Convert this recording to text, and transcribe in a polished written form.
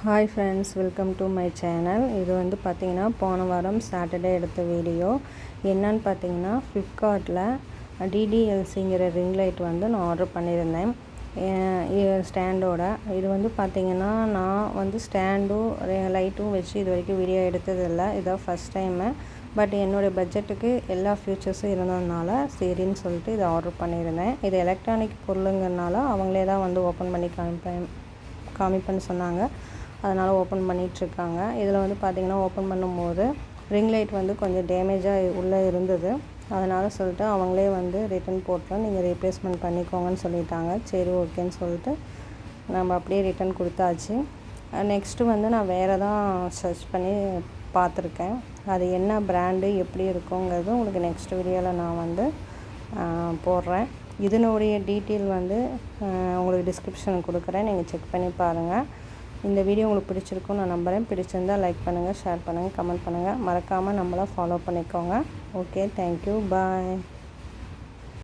Hi friends, welcome to my channel. இது வந்து பார்த்திங்கன்னா போன வாரம் சாட்டர்டே எடுத்த வீடியோ. என்னன்னு பார்த்தீங்கன்னா ஃப்ளிப்கார்ட்டில் டிடிஎல்சிங்கிற ரிங் லைட் வந்து நான் ஆர்டர் பண்ணியிருந்தேன் ஸ்டாண்டோட. இது வந்து பார்த்திங்கன்னா நான் வந்து ஸ்டாண்டும் லைட்டும் வச்சு இது வரைக்கும் வீடியோ எடுத்ததில்லை. இதான் ஃபஸ்ட் டைமு. பட் என்னுடைய பட்ஜெட்டுக்கு எல்லா ஃபியூச்சர்ஸும் இருந்ததுனால சரின்னு சொல்லிட்டு இதை ஆர்டர் பண்ணியிருந்தேன். இது எலக்ட்ரானிக் பொருளுங்கிறனால அவங்களே தான் வந்து ஓப்பன் பண்ணி காமிப்பேன்னு சொன்னாங்க. அதனால் ஓப்பன் பண்ணிகிட்ருக்காங்க. இதில் வந்து பார்த்திங்கன்னா ஓப்பன் பண்ணும்போது ரிங் லைட் வந்து கொஞ்சம் டேமேஜாக உள்ளே இருந்தது. அதனால் சொல்லிட்டு அவங்களே வந்து ரிட்டன் போட்டுறோம், நீங்கள் ரீப்ளேஸ்மெண்ட் பண்ணிக்கோங்கன்னு சொல்லிட்டாங்க. சரி ஓகேன்னு சொல்லிட்டு நம்ம அப்படியே ரிட்டன் கொடுத்தாச்சு. நெக்ஸ்ட்டு வந்து நான் வேறு தான் சர்ச் பண்ணி பார்த்துருக்கேன். அது என்ன பிராண்டு எப்படி இருக்குங்கிறது உங்களுக்கு நெக்ஸ்ட் வீடியோவில் நான் வந்து போடுறேன். இதனுடைய டீட்டெயில் வந்து உங்களுக்கு டிஸ்கிரிப்ஷன் கொடுக்குறேன், நீங்கள் செக் பண்ணி பாருங்கள். இந்த வீடியோ உங்களுக்கு பிடிச்சிருக்குன்னு நான் நம்புகிறேன். பிடிச்சிருந்தால் லைக் பண்ணுங்கள், ஷேர் பண்ணுங்கள், கமெண்ட் பண்ணுங்கள். மறக்காமல் நம்மளை ஃபாலோ பண்ணிக்கோங்க. ஓகே, தேங்க்யூ, பாய்.